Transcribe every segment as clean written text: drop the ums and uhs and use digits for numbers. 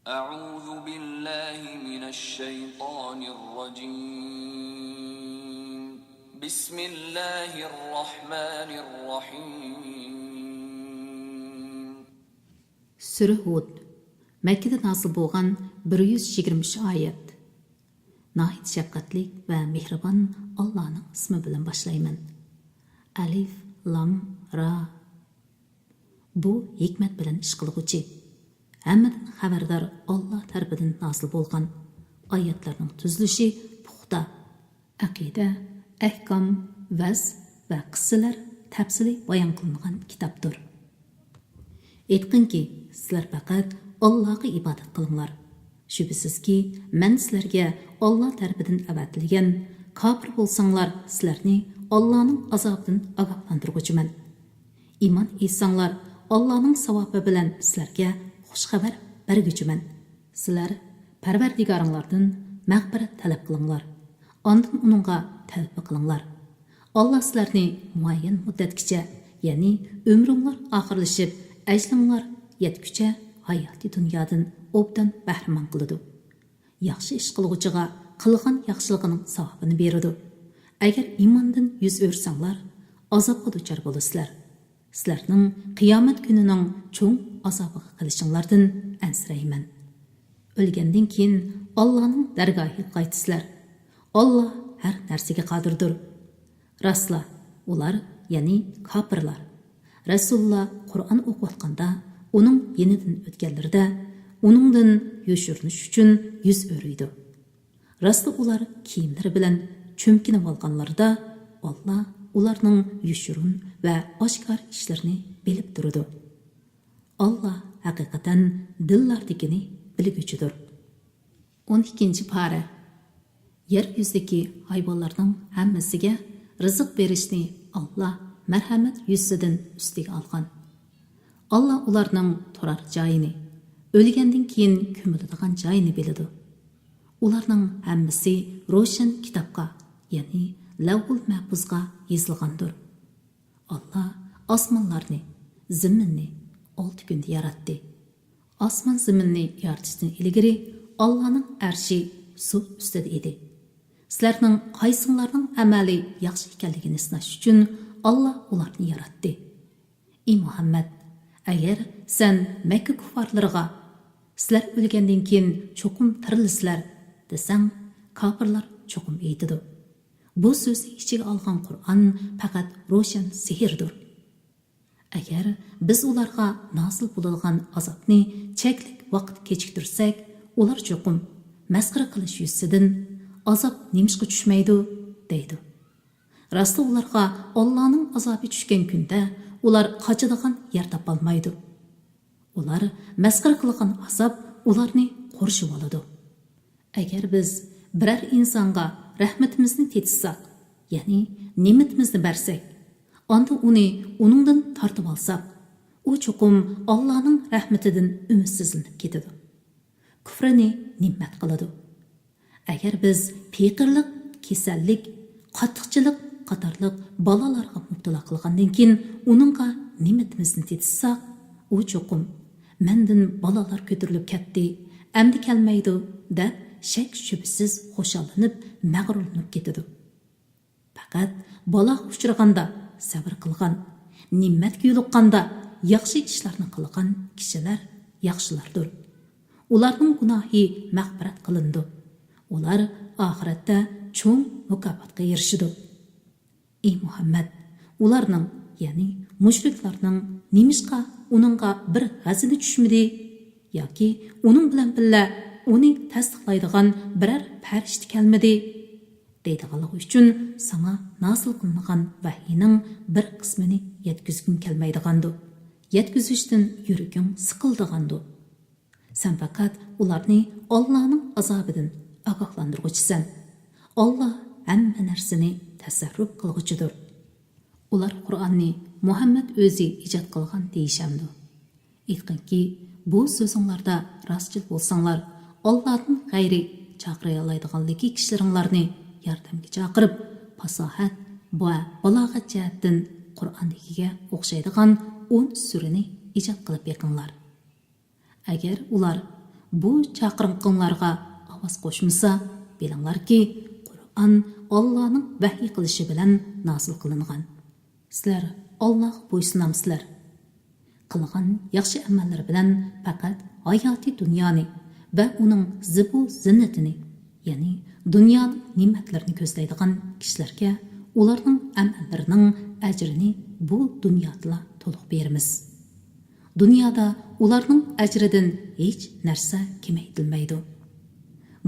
أعوذ بالله من الشيطان الرجيم بسم الله الرحمن الرحيم Sürü Hud Məkkədə nazil bolğan 123 ayət. Nəhayət şəfqətli və mehriban Allah'ın ismi bilan başlayman. Alif, Lam, Ra. Bu hikmət bilan iş qılğuchi. Hammadan xabardor Allah tərəfindən nazil bolğan ayətlərin tüzülüşü puxta. Aqida, ahkam, vaz və qıssalar təfsili bayan qılınğan kitapdır. Aytqinki, sizlar faqat Allah'a ibadat qılыңlar. Şübhəsizki, mən sizlərə Allah tərəfindən əvətilgən, kafir bolsаңlar, sizlərni Allah'ın azabından agahlandırğucuman. İman etсаңlar, Allah'ın savabı bilan sizlərə xush xabar bergücuman. Sizlər Parvardigarыңlardan məğfirat tələb qılыңlar. Ondan onunğa tövbə qılыңlar. Allah sizlərni muayyan müddətkiçə, yəni ömrüңlər axırlaşıb, əclinglar yetküçə hayati dünyadan obdan bəhrəman qılıdı. Yaxşı iş qılğucuğa qılğan yaxşılığının savabını beridi. Əgər imandan yüz örsənglər, azabqa duçar bolasızlar. Sizlərning qiyomat kunining cho'ng azobiga qilishinglardan ansirayman. O'lgandan keyin Allohning dargohiga qaytisizlar. Allah har narsaga qodirdir. Rastla, ular, ya'ni kofirlar, Rasulullah Qur'on o'qiyotganda, uning yenidan o'tganlarida, uningdan yoshirinish uchun yuz o'riydi. Rastla ular kiyimlari bilan cho'mkinib olganlarida, Allah ularning yoshirun va oshkor ishlarini bilib turadi. Allah haqiqatan dillardagini bilguchidir. 12. para. Yer yuzidagi hayvonlarning hammasiga rizq berishni Allah marhamat yuzidan ustiga olgan. Allah ularning turar joyini, o'lgandan keyin ko'miladigan joyini biladi. Ularning hammasi ro'shan kitobga, ya'ni Lavhul Mahfuzga yozilgandir. Allah osmonlarni, zaminni 6 kunda yaratdi. Osmon zaminni yaratishdan ilgari Allah'ning arshi suv ustida edi. Sizlarning qaysinglarning amali yaxshi ekanligini sinash uchun Allah ularni yaratdi. Ey Muhammad, agar sen Makka kuffarlariga sizlar o'lgandan keyin cho'qim tirilisizlar desang, kofirlar cho'qim aytidi. Bu so'zni ichiga olgan Qur'on faqat ro'shan sehrdir. Agar biz ularga nasil bo'lgan azobni cheklik vaqt kechiktirsak, ular cho'qim masxara qilish yuzidan azob nimishga tushmaydi deydi. Rastı ularga Allah'ның azobi tushgan kunda ular qochadigan yer topolmaydi. Ular masxara qilgan azob ularni qo'rshib oladi. Agar biz biror insonga rahmatimizni tetsak, ya'ni ne'matimizni bersak, onda uni uningdan tortib olsak, u cho'qim Allohning rahmatidan umidsizlanib ketadi. Kufrni ne'mat qiladi. Agar biz feqirlik, kasallik, qattiqchilik qatorliq balalarga mubtalo qilgandan keyin uningga ne'matimizni tetsak, u cho'qim mendan balalar ko'tarilib ketdi, endi kelmaydi deb shak shubhasiz xushallanib, mag'rurlanib ketadi. Faqat bala uchraganda sabr qilgan, ne'matga yo'liqqanda yaxshi ishlarni qilgan kishilar yaxshilardir. Ularning gunohi mag'firat qilindi. Ular oxiratda cho'ng mukofotga erishadi. Ey Muhammad, ularning, ya'ni mushriklarning nimishqa uningga bir g'azini tushmadi yoki uning bilan birga uni tasdiqlaydigan biror farishta kelmadi deydiganligi uchun sana nasil qilingan vahiyning bir qismini yetkizgin kelmaydigandu. Yetkizishdan yuraging siqildigandu. Sen faqat ularni Allohning azobidan ogohlantirguchisan. Allah hamma narsani tasarruf qilguchidir. Ular Qur'onni Muhammad o'zi ijod qilgan deyishamdi. Aytqinki, bu so'zinglarda rostchil bo'lsanglar, Allohning g'ayri chaqira oladiganligi kishilaringlarni yordamga chaqirib, fasohat va balog'at jihatdan Qur'ondagiga o'xshaydigan 10 surani ijod qilib beqinglar. Agar ular bu chaqiriqlarga ovoz qo'shmasa, bilinglarki, Qur'on Allohning vahiy qilishi bilan nozil qilingan. Sizlar Allohga bo'ysunamsizlar. Qilgan yaxshi amallar bilan faqat hayoti dunyoni va uning zibu zinnatini, ya'ni dunyoning ne'matlarini ko'zlaydigan kishilarga ularning amallarining ajrini bu dunyoda to'liq beramiz. Dunyoda ularning ajridan hech narsa kamaytilmaydi.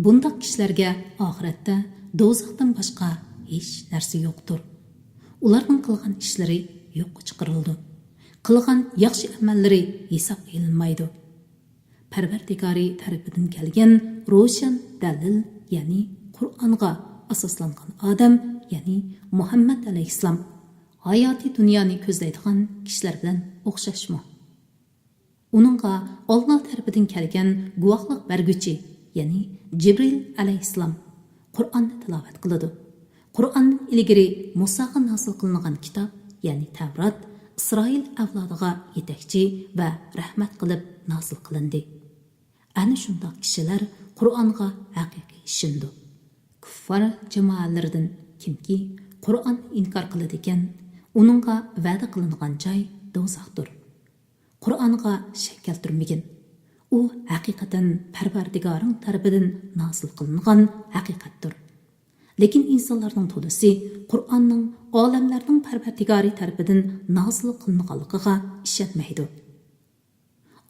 Bundaq kishilarga oxiratda do'zaxdan boshqa hech narsa yo'qdir. Ularning qilgan ishlari yo'qqa chiqarildi. Qilgan yaxshi amallari hisob qilinmaydi. Parvardigori tarafidan kelgan ro'shan dalil, ya'ni Qur'onga asoslangan odam, ya'ni Muhammad alayhissalom hayoti dunyoni ko'zlaydigan kishilar bilan o'xshashmi? Uningga Alloh tarafidan kelgan guvohlik berguchi, ya'ni Jibril alayhissalom Qur'onni tilovat qiladi. Qur'ondan ilgari Musoga nozil qilingan kitob, ya'ni Tavrat, Isroil avlodiga yetakchi va rahmat qilib nozil qilindi. Ana shunday kishilar Qur'onga haqiqiy ishindi. Kuffar jamoalaridan kimki Qur'on inkor qiladi ekan, uningga va'da qilingan joy do'zaxdir. Qur'onga shak keltirmagin. U haqiqatan Parvardigoring tarafidan nozil qilingan haqiqatdir. Lekin insonlarning to'lisi Qur'onning olamlarning Parvardigori tarafidan nozil qilinganligiga ishonmaydi.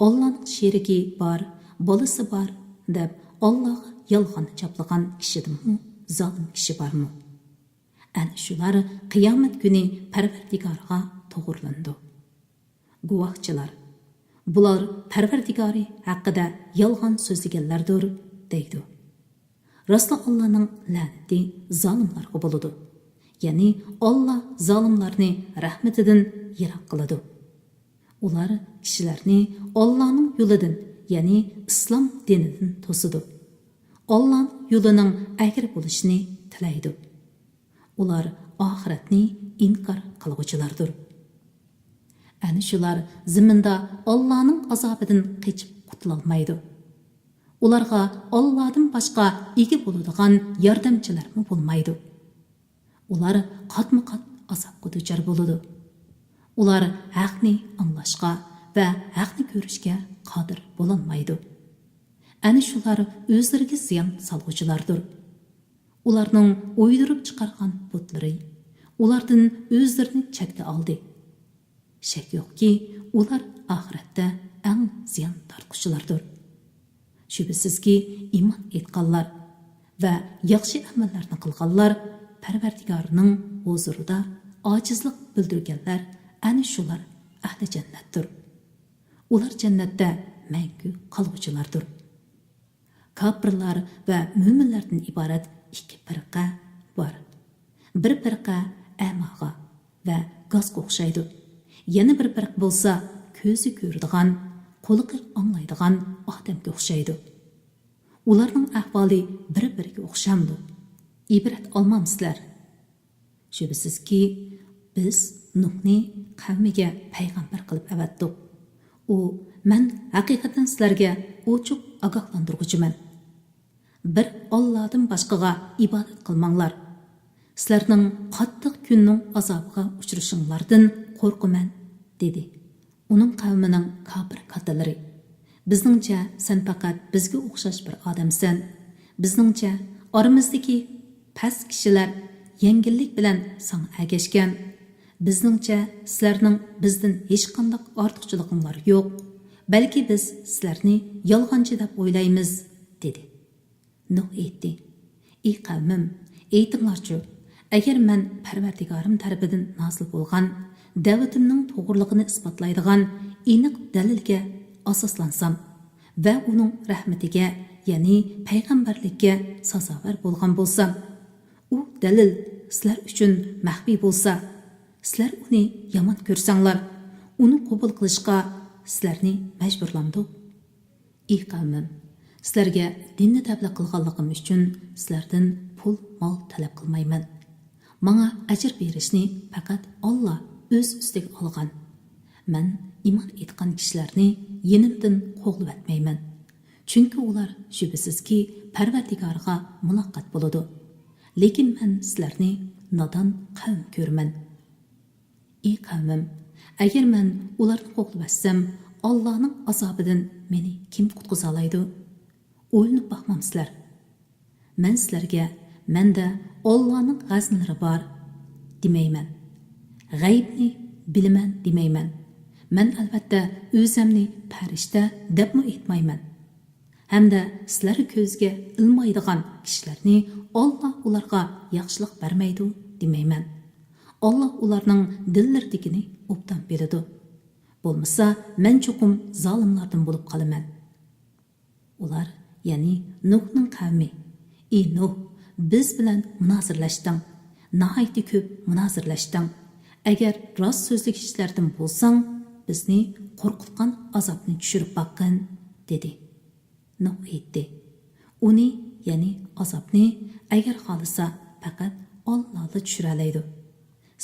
Allohning sherigi bor, bolasi bor deb Allohga yolg'on chaplagan kishidimi, zolim kishi bormi? Ana shular qiyomat kuni Parvardigorga to'g'rilandi. Guvohchilar, bular Parvardigori haqida yolg'on so'zlaganlardir deydi. Rostla Allohning la'nati zolimlarga bo'ladi. Ya'ni Alloh zolimlarni rahmatidan yiroq qiladi. Ular kishilarni Allohning yo'lidan, ya'ni islom dinidan to'sidi. Allohning yo'lining agir bo'lishini tilaydi. Ular oxiratni inkor qiluvchilardir. Ana shular ziminda Allohning azobidan qochib qutulolmaydi. Ularga Allohdan boshqa ega bo'ladigan yordamchilarmi bo'lmaydi. Ular qatma-qat azobga duchor bo'ladi. Ular haqni anglashga va haqni ko'rishga qodir bo'lolmaydi. Ana shular o'zlariga ziyon soluvchilardir. Ularning o'ydirib chiqargan butlari ulardan o'zlarini chetga oldi. Shak yo'qki, ular oxiratda eng ziyon tortquchilardir. Shubhisizki, iymon etganlar va yaxshi amallarni qilganlar Parvardigorining huzurida ojizlik bildirganlar ana shular ahli jannatdir. Ular jannatda mangu qoluvchilardir. Kofirlar va mo'minlardan iborat ikki firqa bor. Bir firqa amaga va gazga o'xshaydi. Yana bir firq bo'lsa, ko'zi ko'radigan, qo'li anglaydigan odamga o'xshaydi. Ularning ahvoli bir-biriga o'xshamdi. Ibrat olmamsizlar. Shubhisizki, biz Nuhni qavmiga payg'ambar qilib avatdik. U, men haqiqatan sizlarga ochiq ogohlantiruvchiman. Bir Allohdan boshqaga ibodat qilmanglar. Sizlarning qattiq kunning azobiga uchrashinglardan qo'rqaman, dedi. Uning qavmining kofir katalari: bizningcha sen faqat bizga o'xshash bir odamsan. Bizningcha oramizdagi past kishilar yengillik bilan sana agashgan. Bizningcha sizlarning bizdan hech qanday ortiqchiliginglar yo'q. Balki biz sizlarni yolg'onchi deb o'ylaymiz, dedi. Nuh aytdi: ey qavmim, aytinglarchi, agar men Parvardigorim tarafidan nozil bo'lgan da'vatimning to'g'riligini isbotlaydigan aniq dalilga asoslansam va uning rahmatiga, ya'ni payg'ambarlikka sazovor bo'lgan bo'lsam, u dalil sizlar uchun maxfiy bo'lsa, sizlar uni yomon ko'rsanglar, uni qabul qilishga sizlarni majburlamdi. Ey qavmim, sizlarga dinni tabliq qilganligim uchun sizlardan pul, mol talab qilmayman. Menga ajr berishni faqat Alloh o'z ustiga olgan. Men iymon etgan kishilarni yenimdan qo'g'lab atmayman. Chunki ular shubhisizki Parvardigorga muloqot bo'ladi. Lekin men sizlarni nodon qavm ko'raman. Ey qavmim, agar men ularni qo'g'labsam, Allohning azobidan meni kim qutqiza oladi? O'ylanib boqmamsizlar. Men sizlarga menda Allohning g'aznalari bor demayman. G'aybni bilaman demayman. Men albatta o'zimni farishta debmi aytmayman. Hamda sizlar ko'zga ilmaydigan kishilarni Alloh ularga yaxshilik bermaydi demayman. Alloh ularning dillardagini obdan beradi. Bo'lmasa men cho'qim zolimlardan bo'lib qolaman. Ular, ya'ni Nuhning qavmi, "Ey Nuh, biz bilan munozirlashding. Nihoyatda ko'p munozirlashding. Agar rost so'zli kishilardan bo'lsang, bizni qo'rqitgan azobni tushirib boqqin", dedi. Nuh aytdi. Uni, ya'ni azobni agar xohlasa faqat Alloh tushira oladi.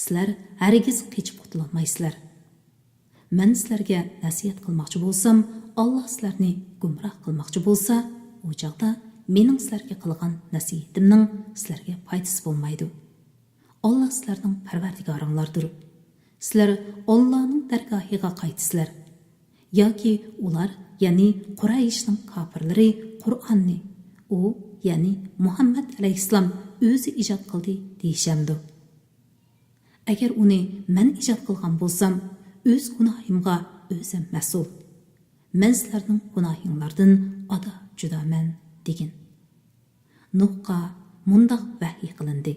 Sizlar hargiz qechib qutulolmaysizlar. Men sizlarga nasihat qilmoqchi bo'lsam, Alloh sizlarni gumroh qilmoqchi bo'lsa, u chaqda mening sizlarga qilgan nasihatimning sizlarga foydasi bo'lmaydi. Alloh sizlarning Parvardigoringlardir. Sizlar Allohning dargohiga qaytisizlar. Yoki ular, ya'ni Qurayshning kofirlari Qur'onni u, ya'ni Muhammad alayhissalom o'zi ijod qildi deyishamdi. Agar uni men ijod qilgan bo'lsam, o'z gunohimga o'zim mas'ul. Men sizlarning gunohinglardan ado judaman degan. Nuhqa mundaq vahiy qilindi.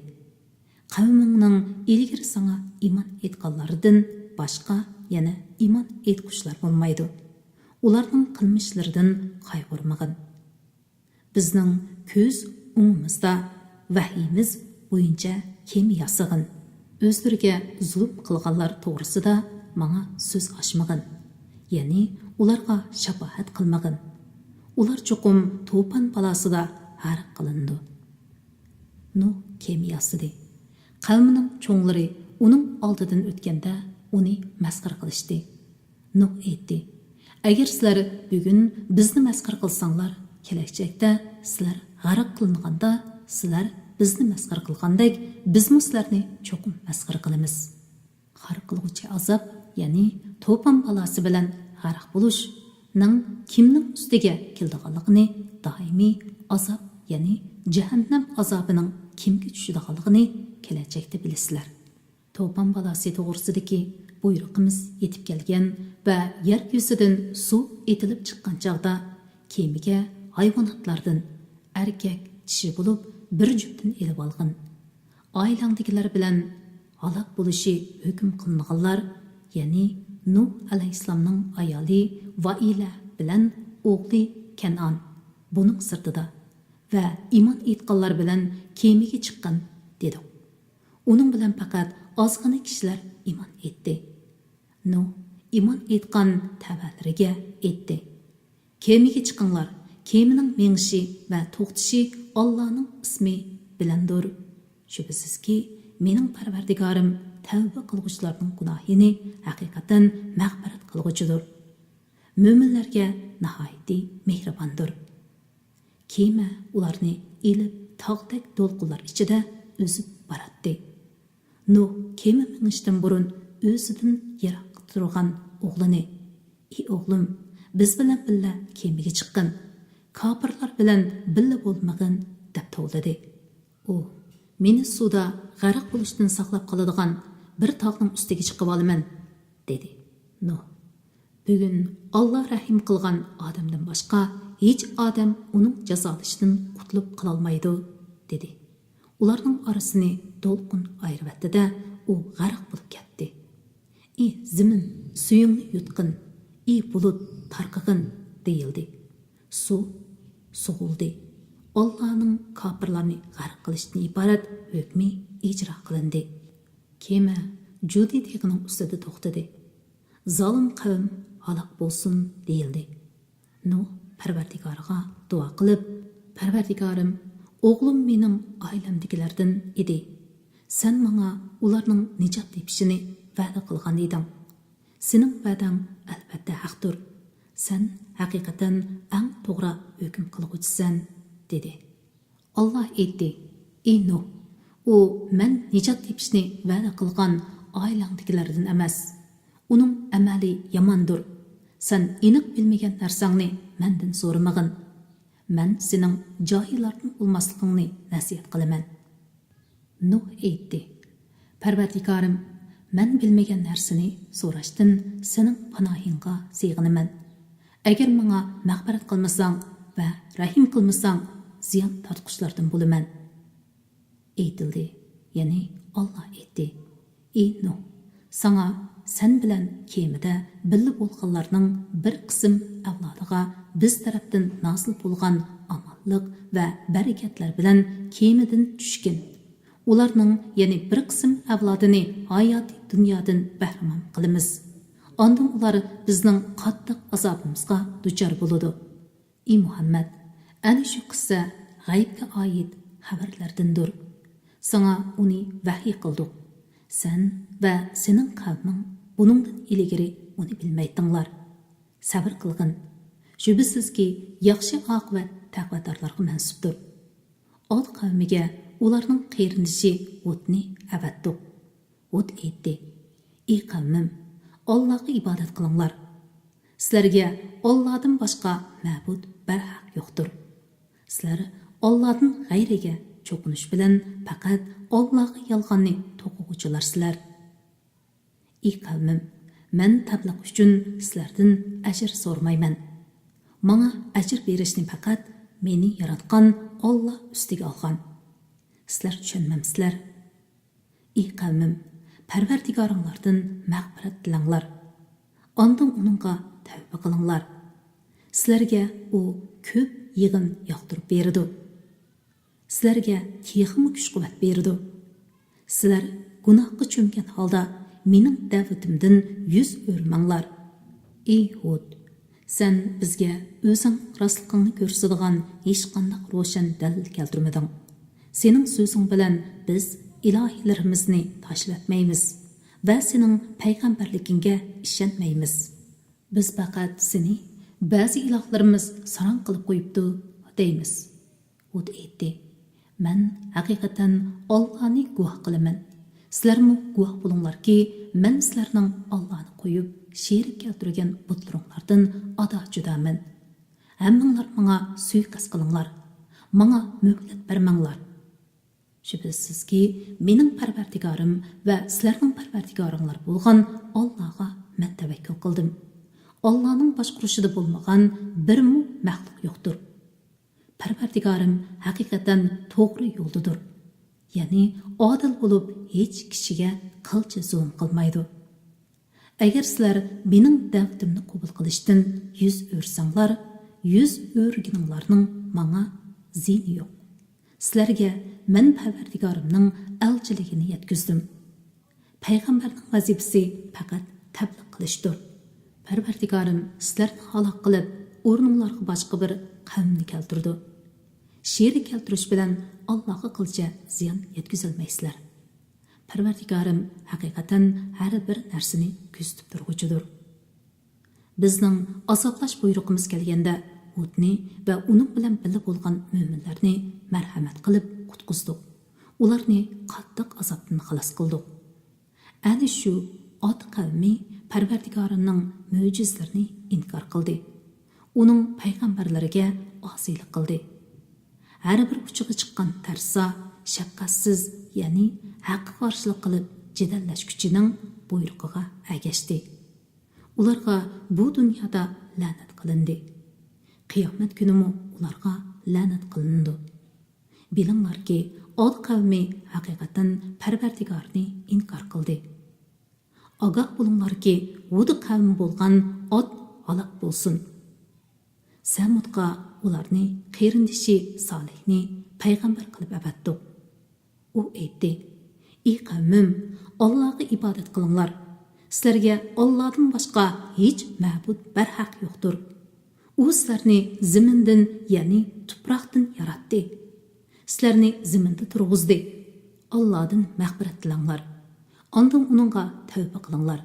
Qavmingning ilgari sana iymon etganlaridan boshqa yana iymon etqushlar bo'lmaydi. Ularning qilmishlaridan qayg'urmag'in. Bizning ko'z o'ngimizda vahiyimiz bo'yicha kim yasig'in. O'zlariga zulm qilganlar to'g'risida menga so'z ochmag'in. Ya'ni ularga shafaat qilmag'in. Ular cho'qim to'pon balosida g'arq qilindi. Nuh kemiyasidi. Qavmining cho'nglari uning oldidan o'tganda uni masxara qilishdi. Nuh aytdi: "Agar sizlar bugun bizni masxara qilsanglar, kelajakda sizlar g'arq qilinganda sizlar bizni masxara qilgandek, biz sizlarni cho'qim masxara qilamiz." G'arq qiluvchi azob, ya'ni to'pon balosi bilan g'arq bo'lishning kimning ustiga keldiganligini, doimiy azob, ya'ni jahannam azobining kimga tushadiganligini kelajakda bilasizlar. To'pon balosi to'g'risidagi buyruqimiz yetib kelgan va yer yuzidan suv etilib chiqqan chog'da kemiga hayvonotlardan erkak kishi bo'lib bir juftini elib olgin. Oilangdagilar bilan halok bo'lishi hukm qilinganlar, ya'ni Nuh alayhissalomning ayoli Vaila bilan o'g'li Kanon buning sirtida va iymon etganlar bilan kemiga chiqqan dedi. Uning bilan faqat ozgina kishilar iymon etdi. Nuh iymon etgan tavalariga aytdi: "Kemiga chiqinglar. Kemining mengishi va to'xtishi Allohning ismi bilandir. Shubhisizki, mening Parvardigorim tavba qilguvchilarning gunohini haqiqatan mag'firat qilguvchidir. Mo'minlarga nihoyatda mehribondir." Kema ularni ilib tog'dek to'lqinlar ichida o'zib boradi. Nuh kema minishdan burun o'zidan yiroq turgan o'g'lini: "Ey o'g'lim, biz bilan birga kemaga chiqqin. Kofirlar bilan birga bo'lmag'in", deb to'ladi. U: "Meni suvda g'arq bo'lishdan saqlab qoladigan bir tog'ning ustiga chiqib olaman", dedi. Nuh: "Bugun Alloh rahim qilgan odamdan boshqa hech odam uning jazolashidan qutulib qololmaydi", dedi. Ularning orasini to'lqin ayirvatdi-da, u g'arq bo'lib ketdi. "Ey zimin, suyingni yutqin, ey bulut, tarqig'in", deyildi. Suv sug'ildi. Allohning kofirlarni g'arq qilishdan iborat hukmi ijro qilindi. Kema Judi degining ustida to'xtadi. "Zolim qavm halok bo'lsin", deyildi. Nuh Parvardigoriga duo qilib: "Parvardigorim, o'g'lim mening oilamdagilardan edi. Sen menga ularning nijot tepishini va'da qilgan eding. Sening va'dang albatta haqdir. Sen haqiqatan eng to'g'ri hukm qilg'uchisan, dedi. Allah aytdi: "Ey Nuh, u men nijot tepishni va'da qilgan oilangdagilardan emas. Uning amali yomondir. Sen aniq bilmagan narsangni mendan so'ramag'in. Men sening johillardan bo'lmasligingni nasihat qilaman." Nuh aytdi: "Parvardigorim, men bilmagan narsani so'rashdan sening panohingga sig'inaman. Agar menga mag'firat qilmasang va rahim qilmasang, ziyon tortquchlardan bo'laman." Aytildi, ya'ni Allah aytdi: "Ey Nuh, sana sen bilan kemida birga bo'lganlarning bir qism avlodiga biz tarafdan nozil bo'lgan omonlik va barakatlar bilan kemidan tushgin. Ularning, ya'ni bir qism avlodini hayoti dunyodan bahramand qilamiz. Ondan ular bizning qattiq azobimizga duchor bo'ladi. Ey Muhammad, ana shu qissa g'aybga oid xabarlardandir. Sana uni vahiy qildik. Sen va sening qavming buningdan ilgari uni bilmaydinglar. Sabr qilgin. Shubhisizki, yaxshi oqibat taqvodorlarga mansubdir. Od qavmiga ularning qeyrindishi Hudni avatdik. Hud aytdi: "Ey qavmim, Allohga ibodat qilinglar. Sizlarga Allohdan boshqa ma'bud barhaq yo'qdir. Sizlar Allohdan g'ayriga cho'qinish bilan faqat Allohga yolg'onni to'qig'uchilarsizlar. Ey qavmim, men tabliq uchun sizlardan ajr so'ramayman. Menga ajr berishni faqat meni yaratgan Alloh ustiga olgan. Sizlar tushunmamsizlar. Ey qavmim, Parvardigoringlardan mag'firat tilanglar. Ondan uningga tavba qilinglar. Sizlarga u ko'p yig'in yoqtirib berdi. Sizlarga texmi kuch-quvvat berdi. Sizlar gunohga cho'mgan holda mening da'vatimdan yuz o'rmanglar. Ey Hud, sen bizga o'zing rostligingni ko'rsatadigan hech qanday ro'shan dalil keltirmading. Sening so'zing bilan biz ilahiylarimizni tashlatmaymiz va sening payg'ambarligingga ishonmaymiz. Biz faqat seni ba'zi ilohlarimiz saron qilib qo'yibdi deymiz." Hud aytdi: "Men haqiqatan Allohni guvoh qilaman. Sizlarmi guvoh bo'linglarki, men sizlarning Allohni qo'yib sherik keltirgan butlaringlardan ado judaman. Hammanglar menga suiqasd qilinglar. Menga muhlat bermanglar. Shubhisizki, mening Parvardigorim va sizlarning Parvardigoringlar bo'lgan Allohga men tavakkul qildim. Allohning boshqarishida bo'lmagan birmu maxluq yo'qdir. Parvardigorim haqiqatan to'g'ri yo'ldadir. Ya'ni odil bo'lib, hech kishiga qilcha zulm qilmaydi. Agar sizlar mening da'vatimni qabul qilishdan yuz o'rsanglar, yuz o'rgininglarning menga ziyni yo'q. Sizlarga men Parvardigorimning elchiligini yetkazdim. Payg'ambarning vazifasi faqat tabliq qilishdir. Parvardigorim sizlarni halok qilib, o'rninglarga boshqa bir qavmni keltirdi. Sherik keltirish bilan Allohga qilcha ziyon yetkazolmaysizlar. Parvardigorim haqiqatan har bir narsani kuzatib turguchidir." Bizning azoblash buyrug'imiz kelganda Hudni va uning bilan birga bo'lgan mo'minlarni marhamat qilib qutqizdik. Ularni qattiq azobdan xalos qildik. Ana shu Od qavmi Parvardigorimning mo'jizalarini inkor qildi. Uning payg'ambarlariga osiylik qildi. Har bir uchiga chiqqan tarsa, shafqatsiz, ya'ni haqqa qarshilik qilib jidallash kuchining buyrug'iga agashdi. Ularga bu dunyoda la'nat qilindi. Qiyomat kunimi ularga la'nat qilindi. Bilinglarki, Od qavmi haqiqatan Parvardigorni inkor qildi. Ogoh bo'linglarki, Hud qavmi bo'lgan Od halok bo'lsin. Samudga ularni qeyrindishi Solihni payg'ambar qilib avatdik. U aytdi: "Ey qavmim, Allohga ibodat qilinglar. Sizlarga Allohdan boshqa hech ma'bud barhaq yo'qdir. U sizlarni zamindan, ya'ni tuproqdan yaratdi. Sizlarni zaminda turg'izdi. Allohdan mag'firat tilanglar. Ondan uningga tavba qilinglar.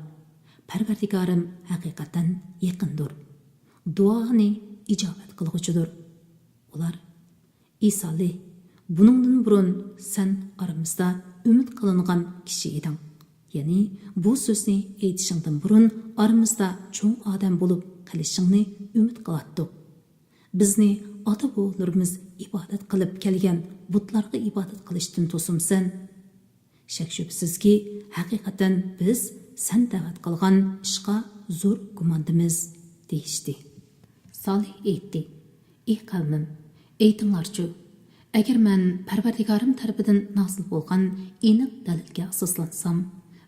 Parvardigorim haqiqatan yaqindir. duoni ijobat qilg'uchidir. Ular Isoli, buningdan burun sen aramizda umid qilingan kishi eding. Ya'ni bu so'zni aytishingdan burun aramizda cho'ng odam bo'lib qolishingni umid qilatdik. Bizni ota-bobolarimiz ibodat qilib kelgan butlarga ibodat qilishdan to'simsan. Shak shubsizki, haqiqatan biz sen da'vat qilgan ishqa zo'r gumondimiz deyishdi. Solih aytdi: "Ey qavmim, aytinglarchi, agar men Parvardigorim tarafidan nozil bo'lgan aniq dalilga asoslansam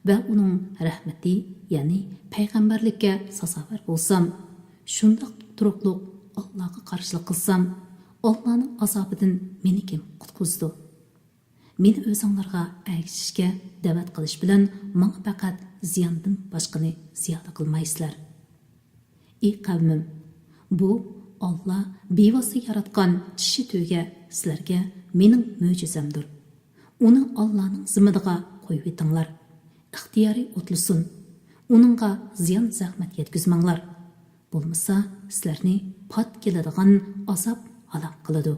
va uning rahmati, ya'ni payg'ambarlikka sasovar bo'lsam, shundoq turuqliq Allohga qarshilik qilsam, Allohning azobidan meni kim qutqizdi? Meni o'zinglarga ergishishga da'vat qilish bilan menga faqat ziyondan boshqani ziyoda qilmaysizlar. Ey qavmim, bu Allah bevosita yaratgan tishi to'ga sizlarga mening mo'jizamdir. Uni Allohning zimmidiga qo'yib etinglar. İxtiyari o'tlisin. Uningga ziyon zahmat yetkazmanglar. Bo'lmasa sizlarni pat keladigan azob halok qiladi."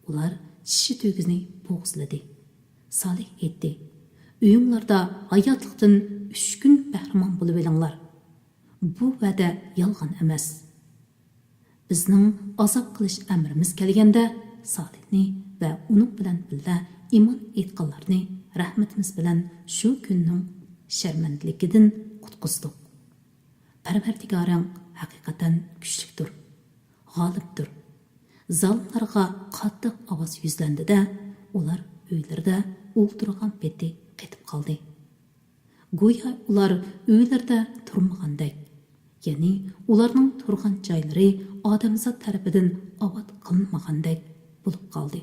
Ular tishi to'gizni bo'g'izladi. Solih aytdi: "Uyinglarda hayotlikdan 3 kun bahramon bo'lib olinglar. Bu va'da yolg'on emas. Bizning azob qilish amrimiz kelganda Solihni va uning bilan birga iymon etganlarni rahmatimiz bilan shu kunning sharmandaligidan qutqizdik. Parvardigoring haqiqatan kuchlidir, g'olibdir." Zolimlarga qattiq ovoz yuzlandi-da, ular uylarida o'ltirgan peti qetib qoldi. Go'yo ular uylarda turmagandek, ya'ni ularning turgan joylari odamzod tarafidan obod qilinmagandek bo'lib qoldi.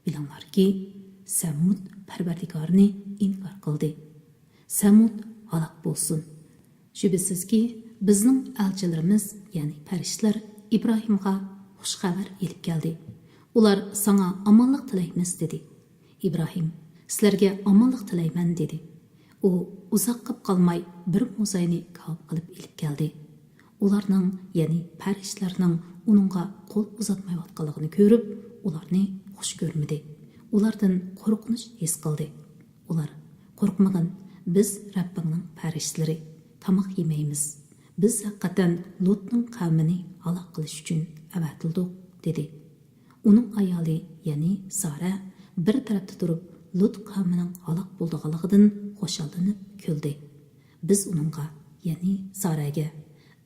Bilinglarki, Samud Parvardigorini inkor qildi. Samud halok bo'lsin. Shubhisizki, bizning elchilarimiz, ya'ni farishtalar Ibrohimga xush xabar elib keldi. Ular sana amonlik tilaymiz dedi. Ibrohim, sizlarga amonlik tilayman dedi. U uzoq qolmay bir mo'zayni kavb qilib elib keldi. Ularning, ya'ni farishtalarning uningga qo'l uzatmayotganligini ko'rib, ularni xush ko'rmadi. Ulardan qo'rqinish his qildi. Ular: "Qo'rqmagin, biz Rabbingning farishtalari, tamoq yemaymiz. Biz haqiqatan Lutning qavmini halok qilish uchun avatildik" dedi. Uning ayoli, ya'ni Sara, bir tarafda turib Lut qavmining halok bo'lganligidan xo'shallanib kuldi. Biz uningga, ya'ni Saraga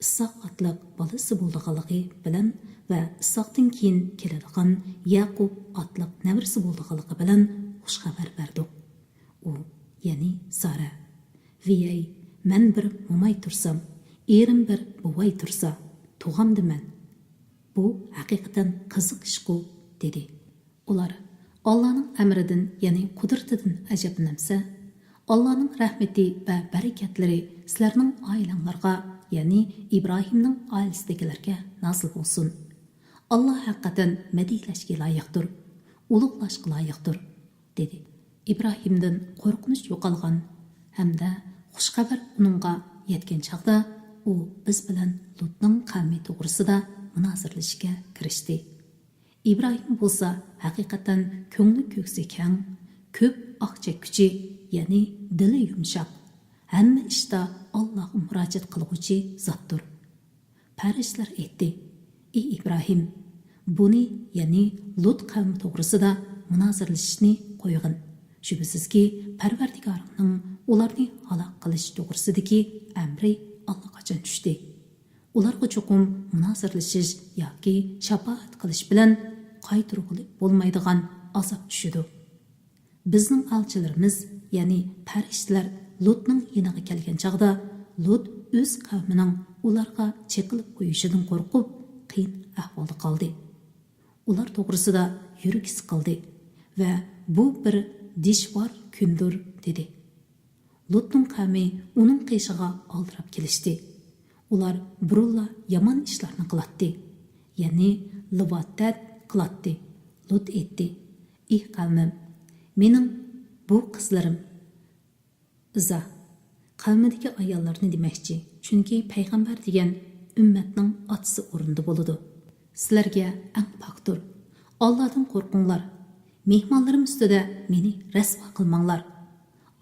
Isoq otliq bolasi bo'lganligi bilan va Isoqdan keyin keladigan Yaqub otliq nevrisi bo'lganligi bilan xush xabar berdik. U, ya'ni Sara: "Viyay, men bir mo'may tursam, erim bir buvay tursa, tug'amdiman. Bu haqiqatan qiziq ish-ku" dedi. Ular Allohning amridan, ya'ni qudratidan ajablansa, Allohning rahmati va barakatlari sizlarning oilanglarga, ya'ni Ibrohimning oilasidagilarga nozil bo'lsin. Alloh haqiqatan madhiylashga loyiqdir, ulug'lashga loyiqdir dedi. Ibrohimdan qo'rqinish yo'qolgan hamda xushxabar uningga yetgan chaqda u biz bilan Lutning qavmi to'g'risida munozirlashga kirishdi. Ibrohim bo'lsa haqiqatan ko'ngli ko'ksi keng, ko'p oqchakkuchi, ya'ni dili yumshoq, hamma ishda Allohga murojaat qilguvchi zotdir. Farishtalar aytdi: "Ey Ibrohim, buni, ya'ni Lut qavmi to'g'risida munozirlashishni qo'ygin. Shubhisizki, Parvardigoringning ularni halok qilish to'g'risidagi amri allaqachon tushdi. Ularga cho'qim munozirlashish yoki shafaat qilish bilan qaytirib bo'lmaydigan azob tushidi. Bizning elchilarimiz, ya'ni farishtalar Lutning yoniga kelgan chaqda, Lut o'z qavmining ularga chekilib qo'yishidan qo'rqib, qiyin ahvolda qoldi. Ular to'g'risida yuragi siqildi va bu bir dishvor kundir dedi. Lutning qavmi uning qishig'iga oldirab kelishdi. Ular burulla yomon ishlarni qiladi, ya'ni livattat qiladi. Lut aytdi: "Ey qavmim, mening bu qizlarim iza qavmidagi ayollarni demoqchi, chunki payg'ambar degan ümmetning atысы орынды болуды. Sizlarga ang pokdir. Allohdan qo'rqinglar. Mehmonlarim ustida meni rasvo qilmanglar.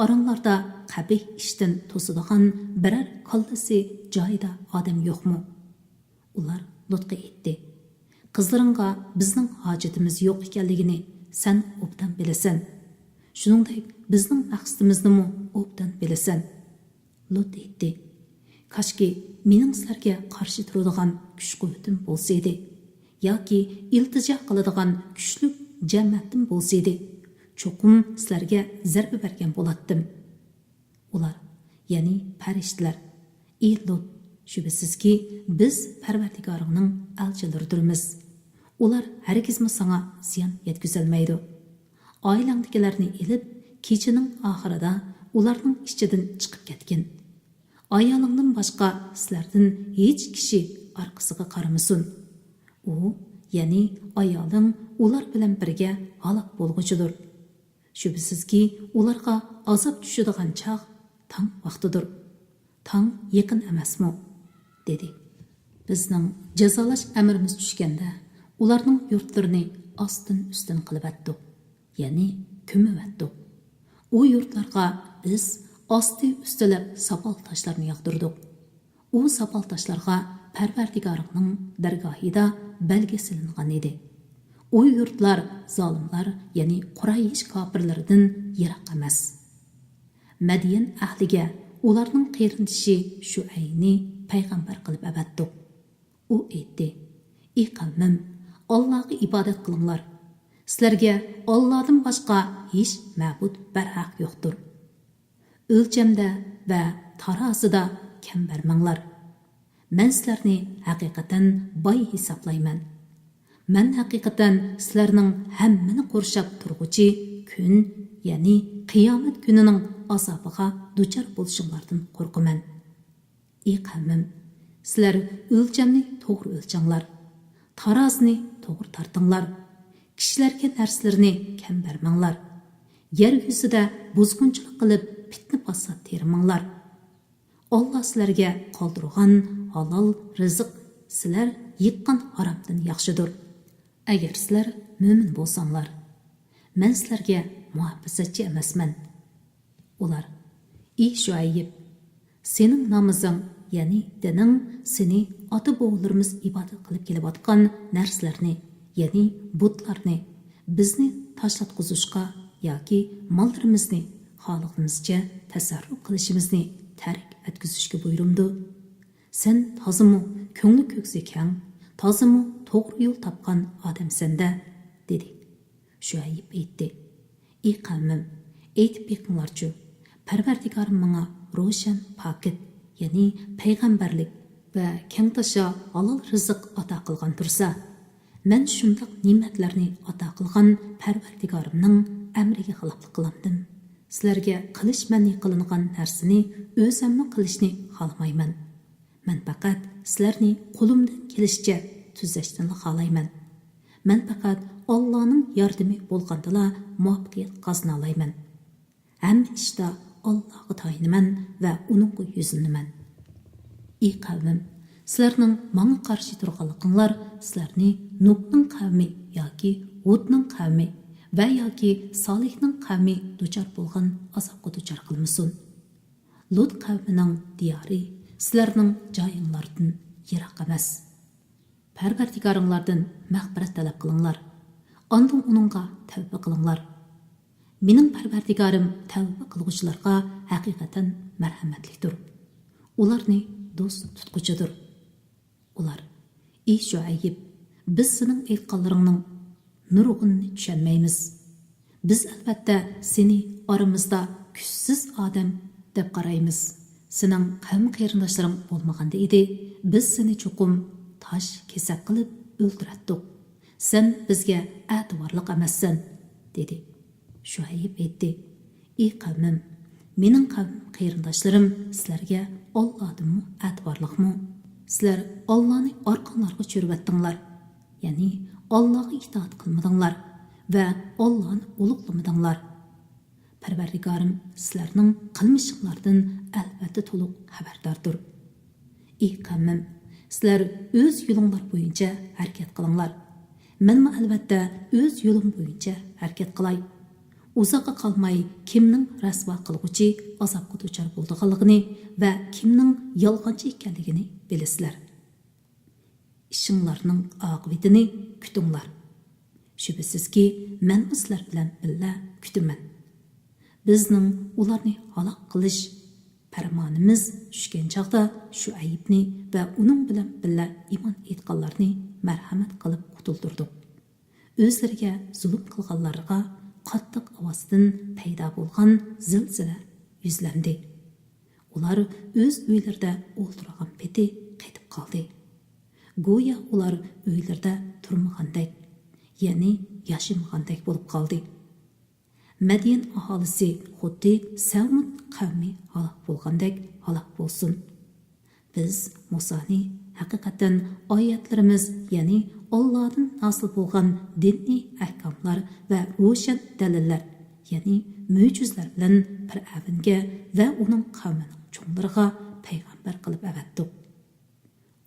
Aranglarda qabih ishdan to'sadigan biror kallasi joyida odam yo'qmi? Ular Lutga aytdi. Qizlaringga bizning hojatimiz yo'q ekanligini sen obdan bilasan. Shuningdek, bizning maqsadimizni obdan bilasan. Lut aytdi. Kashki mening sizlarga qarshi turadigan kuch-quvvatim bo'lsa edi, yoki iltijo qiladigan kuchli jamiyatım bo'lsa edi, cho'qim sizlarga zarba bergan bo'latdim. Ular, ya'ni farishtalar, ey Lut, shubhasizki biz Parvardigoringning elchilaridirmiz. Ular hargizmi sana ziyon yetkazolmaydi. Oilangdagilarni elib, kechining oxirida ularning ichidan chiqib ketgin. Ayolingdan boshqa sizlardan hech kishi orqasiga qaramasin. U, ya'ni ayoling ular bilan birga halok bo'lguchidir. Shubhasizki ularga azob tushadigan chaq tong vaqtidir. Tong yaqin emasmi? dedi. Bizning jazolash amrimiz tushganda ularning yurtlarini ostin-ustin qilib atdik, ya'ni ko'mib atdik. U yurtlarga biz osti-ustilab sapal toshlarni yog'dirdik. U sapal toshlarga Parvardigoringning dargohida belgi silingan edi. U yurtlar zolimlar, ya'ni Quraysh kofirlaridan yiroq emas. Madiyan ahliga ularning qerindishi Shuayni payg'ambar qilib avatdik. U aytdi: "Ey qavmim, Allohga ibodat qilinglar. Sizlarga Allohdan boshqa hech ma'bud barhaq yo'qdir. O'lchamda va tarozida kam bermanglar. Men sizlarni haqiqatan boy hisoblayman. Men haqiqatan sizlarning hammani qo'rshab turg'uchi kun, ya'ni qiyomat kunining azobiga duchor bo'lishinglardan qo'rqaman. Ey qavmim, sizlar o'lchamni to'g'ri o'lchanglar. Tarozni to'g'ri tortinglar. Kishilarga narsalarni kam bermanglar. Yer yuzida buzg'unchilik qilib fitna fasod termanglar. Allah sizlarga qoldirgan halol rizq sizlar yiqqan haromdan yaxshidir. Agar sizlar mo'min bo'lsanglar, men sizlarga muhofizatchi emasman." Ular: "Ey Shuayb, sening namozing, ya'ni dining seni ota-bobolarimiz ibodat qilib kelayotgan narsalarni, ya'ni butlarni bizni tashlatqizishga yoki mollarimizni xohligimizcha tasarruf qilishimizni tark etkizishga buyurumdi. Sen tozimu ko'ngli ko'ksi kang, tozimu to'g'ri yo'l topgan odamsan-da", dedi. Shuayb aytdi: "Ey qavmim, aytib beqinglarchu, Parvardigorim menga ro'shan pokit, ya'ni payg'ambarlik va kengtasha halol rizq ato qilgan tursa, men shundoq ne'matlarni ato qilgan Parvardigorimning amriga xiloflik qilamdim. Sizlarga qilish man'i qilingan narsani o'zimni qilishni xohlamayman. Men faqat sizlarni qo'limdan kelishicha tuzashni xohlayman. Men faqat Allohning yordami bo'lgandala muvaffaqiyat qozona olmayman. Hamma ishda Allohga tayinaman va uningga yuzlanaman. Ey qavmim, sizlarning menga qarshi turganliginglar sizlarni Nuhning qavmi yoki Hudning qavmi va yoki Solihning qavmi duchor bo'lgan azobga duchor qilmasin. Lut qavmining diyori sizlarning joyinglardan yiroq emas. Parvardigoringlardan mag'firat talab qilinglar. Ondan uningga tavba qilinglar. Mening Parvardigorim tavba qilguvchilarga haqiqatan marhamatlidir. Ularni do'st tutquchidir." Ular: "Ey Shuayb, biz sening aytganlaringning nurg'unni tushunmaymiz. Biz albatta seni aramizda kuchsiz odam deb qaraymiz. Sening qavm qarindoshlaring bo'lmaganda edi, biz seni cho'qim tosh kesak qilib o'ldiratdik. Sen bizga e'tiborli emassan", dedi. Shuayb aytdi: "Ey qavmim, mening qavm qarindoshlarim sizlarga Allohdanmi e'tiborliqmi? Sizlar Allohni orqanglarga cho'rivatdinglar, ya'ni Allohga itoat qilmadinglar va Allohni ulug'lamadinglar. Parvardigorim sizlarning qilmishinglardan albatta to'liq xabardordir. Ey qavmim, Sizlar o'z yo'linglar bo'yicha harakat qilinglar. Menmi albatta o'z yo'lim bo'yicha harakat qilay. Uzoqqa qolmay kimning rasvo qilg'uchi azobga duchor bo'lganligini va kimning yolg'onchi ekanligini bilasizlar. İşinglarning oqibatini kutinglar. Shubhasizki, men sizlar bilan birga kutaman. Bizning ularni halok qilish farmonimiz tushgan chaqda shu ayibni va uning bilan birga iymon etganlarni marhamat qilib qutuldirdik. O'zlariga zulm qilganlarga qattiq ovozdan paydo bo'lgan zilzila yuzlandi. Ular o'z uylarida o'ltirgan peti qaytib qoldi. Go'yo ular uylarda turmagandek, ya'ni yashimagandek bo'lib qoldi. Madyan aholisi xuddi Samud qavmi halok bo'lgandek halok bo'lsin. Biz Musoni haqiqatan oyatlarimiz, ya'ni Allohdan hosil bo'lgan diniy ahkomlar va ro'shan dalillar, ya'ni mo'jizlar bilan Fir'avnga va uning qavmining cho'nglariga payg'ambar qilib avatdik.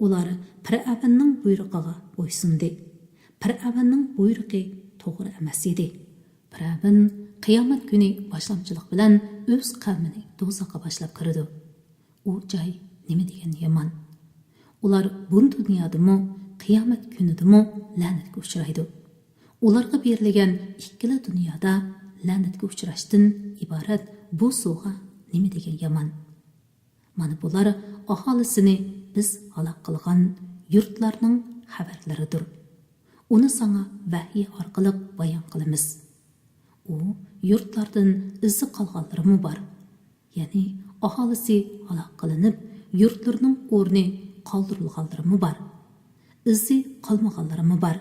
Ular Fir'avnning buyrug'iga bo'ysundi. Fir'avnning buyrug'i to'g'ri emas edi. Fir'avn qiyomat kuni boshlamchilik bilan o'z qavmini do'zaxga boshlab kirdi. U joy nima degan yomon. Ular bu dunyodami, qiyomat kunidami la'natga uchraydi. Ularga berilgan ikkala dunyoda la'natga uchrashdan iborat bu so'g'a nima degan yomon. Mana bular aholisini biz halok qilgan yurtlarning xabarlaridir. Uni sana vahiy orqali bayon qilamiz. U yurtlardan izi qolganlarimi bor. Ya'ni aholisi halok qilinib, yurtlarning o'rni qoldirilganlarimi bor. Izi qolmaganlarimi bor.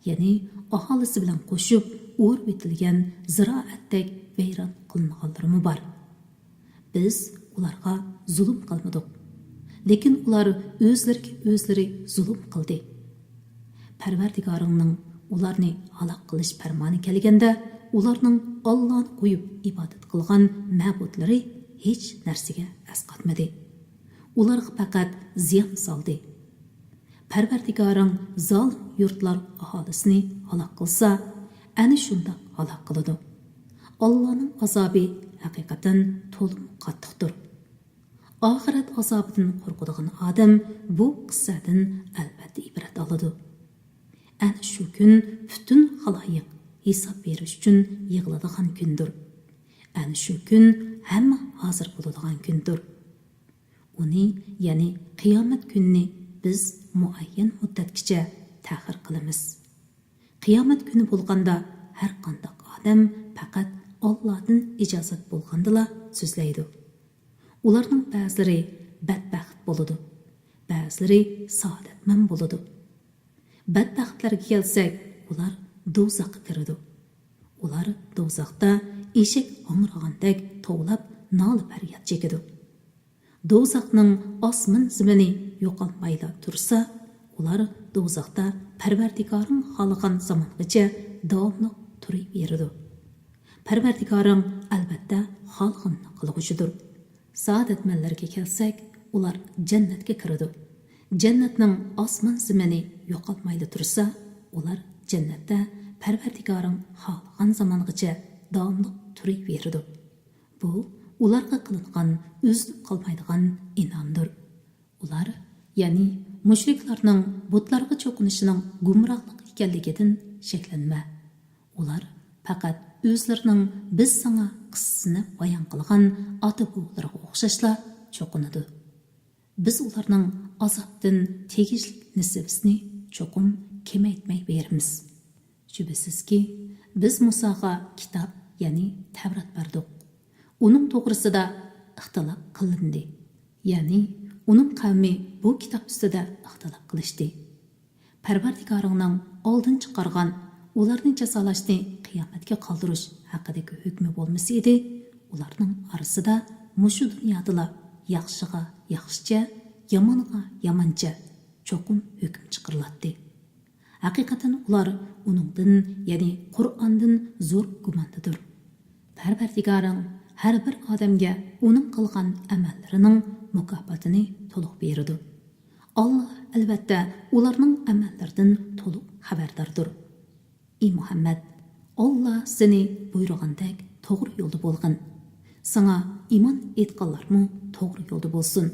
Ya'ni aholisi bilan qo'shib o'rib etilgan ziroatdek vayron qilinganlarimi bor. Biz ularga zulm qilmadik. Lekin ular o'zlariga o'zlari zulm qildi. Parvardigoringning ularni halok qilish farmoni kelganda, ularning Allohni qo'yib ibodat qilgan ma'budlari hech narsaga asqatmadi. Ularga faqat ziyon soldi. Parvardigoring zolim yurtlar aholisini halok qilsa, ana shunda halok qiladi. Allohning azobi haqiqatan to'liq qattiqdir. Oxirat azobidan qo'rqadigan odam bu qissadan albatta ibrat oladi. Ana shu kun butun xaloyiq hisob berish uchun yig'iladigan kundir. Ana shu kun hamma hozir bo'ladigan kundir. Uni, ya'ni qiyomat kunini biz muayyan muddatgacha ta'xir qilamiz. Qiyomat kuni bo'lganda har qanday odam faqat Allohdan ijozat bo'lgandala so'zlaydi. Ularning ba'zilari badbaxt bo'ladi, ba'zilari saodatmand bo'ladi. Badbaxtlarga kelsak, ular do'zaxga kiradi. Ular do'zaxda eshak o'ngragandek tovlab nola faryod chekadi. Do'zaxning osmon zimini yo'qolmayla tursa, ular do'zaxda Parvardigoring xohlagan zamongacha davomli turib beradi. Parvardigoring albatta xohlaganini qilg'uchidir. Saodatmanlarga kelsak, ular jannatga kiradi. Jannatning osmon zimini yo'qolmayla tursa, ular jannatda Parvardigoring xohlagan zamongacha davomli turib beradi. Bu ularga qilingan o'zlib qolmaydigan inomdir. Ular, ya'ni mushriklarning butlarga cho'qinishining gumrohlik ekanligidan shaklanma. Ular faqat o'zlarining biz sana qissasini bayon qilgan ota-bobolarga o'xshashla cho'qinadi. Biz ularning azobdan tegishli nisbasini cho'qim kamaytmay beramiz. Shubhasizki, biz Musoga kitob, ya'ni Tavrat berdik. Uning to'g'risida ixtilof qilindi. Ya'ni uning qavmi bu kitob ustida ixtilof qilishdi. Parvardigoringning oldin chiqargan ularni jazolashni qiyomatga qoldirish haqidagi hukmi bo'lmasa edi, ularning orasida mushu dunyoda yaxshiga yaxshicha, yomonga yomoncha cho'qim hukm chiqariladi. Haqiqatan ular uningdan, ya'ni Qur'ondan zo'r gumondadir. Parvardigoring har bir odamga uning qilgan amallarining mukofotini to'liq beradi. Allah albatta ularning amallaridan to'liq xabardordir. Ey Muhammad, Allah seni buyurgandek to'g'ri yo'lda bo'lgin. Sana iman etganlarmı to'g'ri yo'lda bo'lsin.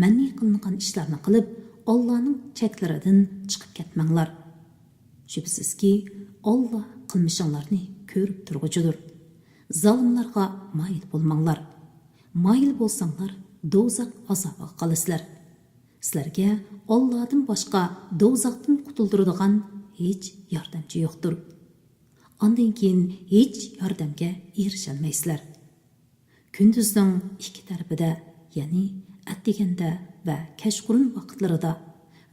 Manni qilingan ishlarni qilib, Allah'ның cheklaridan chiqib ketmanglar. Shubsizki, Allah qilmishinglarni ko'rib turguchidir. Zalimlarga mayil bo'lmanglar. Mayil bo'lsanglar, dozaq azobiga qolasizlar. Sizlarga Allah'dan boshqa dozaqdan qutuldiradigan hech yordamchi yo'qdir. Ondan keyin hech yordamga erisha olmaysizlar. Kunduzning ikki tarafida, ya'ni atdiganda va kashqurun vaqtlarida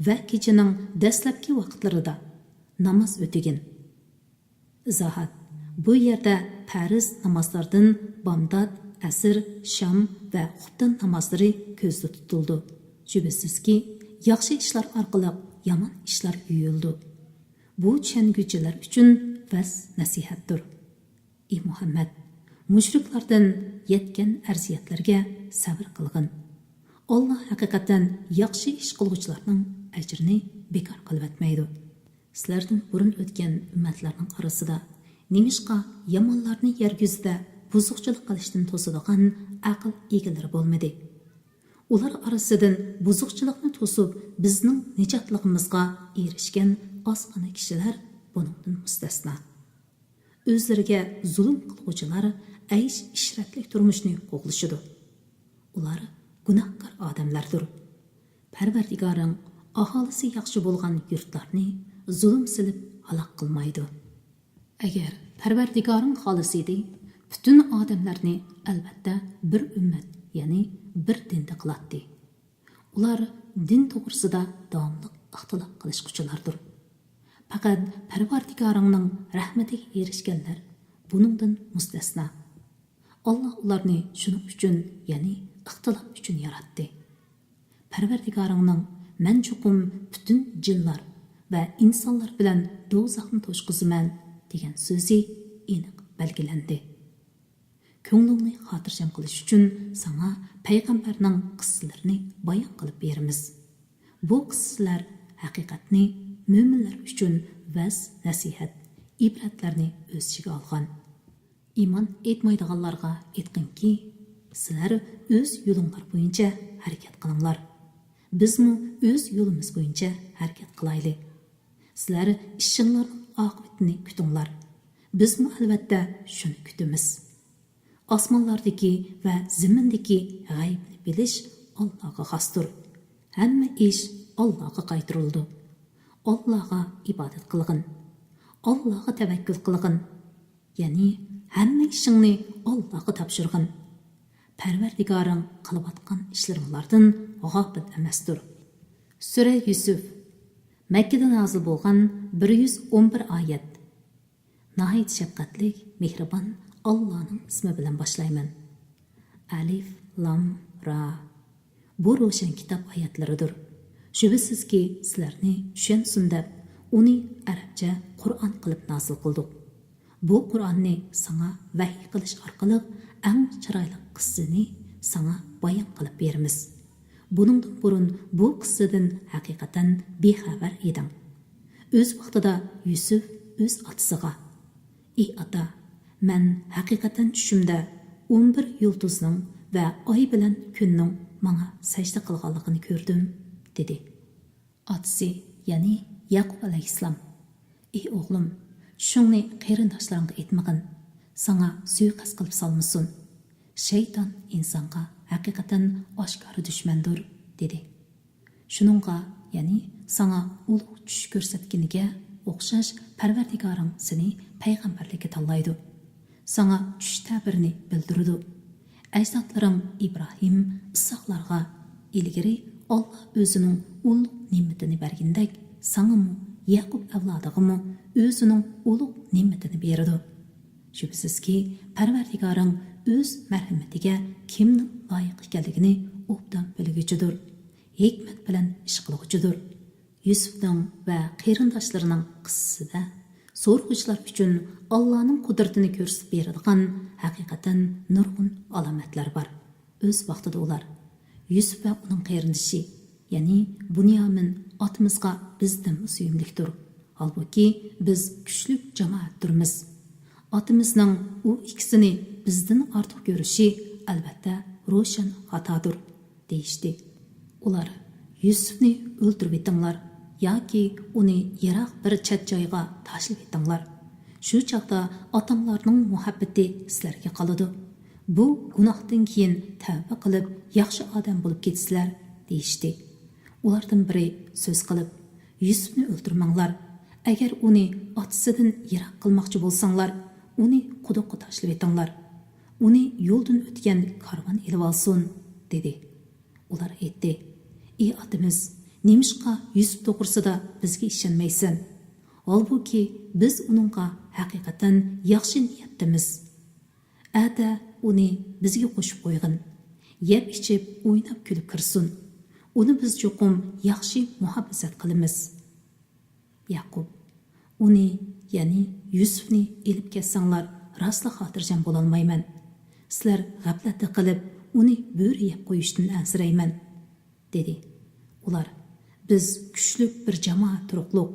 va kechaning dastlabki vaqtlarida namoz o'tigin. Izohat: bu yerda farz namozlardan bomdod, asr, sham va xufton namozlari ko'zda tutildi. Shubsizki, yaxshi ishlar orqali yomon ishlar yuyildi. Bu tushunguvchilar uchun vas nasihatdir. Ey Muhammad, mushriklardan yetgan arziyatlarga sabr qilgin. Allah haqiqatan yaxshi ish qiluvchilarning ajrini bekor qilib etmaydi. Sizlardan burun o'tgan ummatlarning orasida nemishqa yomonlarni yer yuzida buzuqchilik qilishdan to'sadigan aql egalari bo'lmadi. Ular orasidan buzuqchilikni to'sib bizning nijotligimizga erishgan ozgina kishilar buningdan mustasno. O'zlariga zulm qiluvchilar aysh ishratli turmushni qo'g'lishidi. Ular gunohkor odamlardir. Parvardigoring aholisi yaxshi bo'lgan yurtlarni zulm silib halok qilmaydi. Agar Parvardigoring xolis edi, butun odamlarni albatta bir ummat, ya'ni bir dinda qiladi. Ular din to'g'risida davomli ixtilof qilishquchilardir. Faqat Parvardigoringning rahmatiga erishganlar buningdan mustasno. Allah ularni shuning uchun, ya'ni ixtilof uchun yaratdi. Parvardigoringning "Men chuqum butun jinlar va insonlar bilan do'zaxni to'shqizaman" degan so'zi aniq belgilandi. Ko'nglingni xotirjam qilish uchun sana payg'ambarning qissalarini bayon qilib beramiz. Bu qissalar haqiqatni mo'minlar uchun vas nasihat, ibratlarni o'z ichiga olgan. Iymon etmaydiganlarga aytqinki, sizlar o'z yo'linglar bo'yicha harakat qilinglar. Bizmi o'z yo'limiz bo'yicha harakat qilaylik. Sizlar ishinglarning oqibatini kutinglar. Bizmi albatta shuni kutamiz. Osmonlardagi va zimindagi g'aybni bilish Allohga xosdir. Hamma ish Allohga qaytarildi. Allohga ibodat qilgin. Allohga tavakkul qilgin. Ya'ni hamma ishingni Allohga topshirgin. Parvardigoring qilayotgan ishlaringlardan g'ofil emasdir. Sura Yusuf Makkada nozil bo'lgan 111 oyat. Nahayat shafqatlik, mehribon Allohning ismi bilan boshlayman. Alif, Lam, Ra. Bu ro'shan kitob oyatlaridir. Shubsizki, sizlarni tushunsin deb uni arabcha Qur'on qilib nozil qildik. Bu Qur'onni sana vahiy qilish orqali eng chiroyli qissani sana bayon qilib beramiz. Buningdan burun bu qissadan haqiqatan bexabar eding. O'z vaqtida Yusuf o'z otasiga: "Ey ota, men haqiqatan tushimda 11 yulduzning va oy bilan kunning menga sajda qilganligini ko'rdim" dedi. Otasi, ya'ni Yaqub alayhissalom: "Ey o'g'lim, shuni qarindoshlaringga aytmagin, sana suiqasd qilib solmasin. Shayton insonga haqiqatan oshkora dushmandir" dedi. Shuningga, ya'ni sana ulug' tush ko'rsatganiga o'xshash Parvardigoring seni payg'ambarlikka tanlaydi. Sana tush ta'birini bildirdi. Ajdodlaring Ibrohim, Isoqlarga ilgari Allah o'zining ulug' ne'matini bergandek, sanami Yaqub avlodigimi o'zining ulug' ne'matini berdi. Shubsizki, Parvardigoring o'z marhamatiga kimning loyiq ekanligini obdan bilguchidir. Hikmat bilan ish qiluvchidir. Yusufning va qarindoshlarining qissasida so'rg'uvchilar uchun Allohning qudratini ko'rsatib beradigan haqiqatan nurg'un alomatlar bor. O'z vaqtida ular Yusuf va uning qarindoshi ya'ni Bunyamin otamizga bizdan suyumlikdir. Halbuki biz kuchli jamoatdirmiz. Otamizning u ikkisini bizdan ortiq ko'rishi albatta ro'shan xatodir, deyishdi. Ular Yusufni o'ldirib etinglar yoki uni yiroq bir chet joyga tashlab etinglar. Shu chaqda otamlarning muhabbati sizlarga qoladi. Bu gunohdan keyin tavba qilib yaxshi odam bo'lib ketisizlar, deyishdi. Ulardan biri so'z qilib, Yusufni o'ldirmanglar. Agar uni otasidan yiroq qilmoqchi bo'lsanglar, uni quduqqa tashlab etinglar. Uni yo'ldan o'tgan karvon elib olsin, dedi. Ular aytdi: "Ey otamiz, nemishqa Yusuf to'g'risida bizga ishonmaysan? Holbuki biz uningga haqiqatan yaxshi niyatdamiz. Ata uni bizga qo'shib qo'ygin. Yeb ichib, o'ynab kulib kirsin. Uni biz cho'qim yaxshi muhabbat qilamiz." Yaqub: "Uni, ya'ni Yusufni elib ketsanglar, rostla xotirjam bo'la olmayman. Sizlar g'aflatda qilib, uni bo'ri yeb qo'yishdan ansirayman", dedi. Ular: "Biz kuchli bir jamoat turuqliq,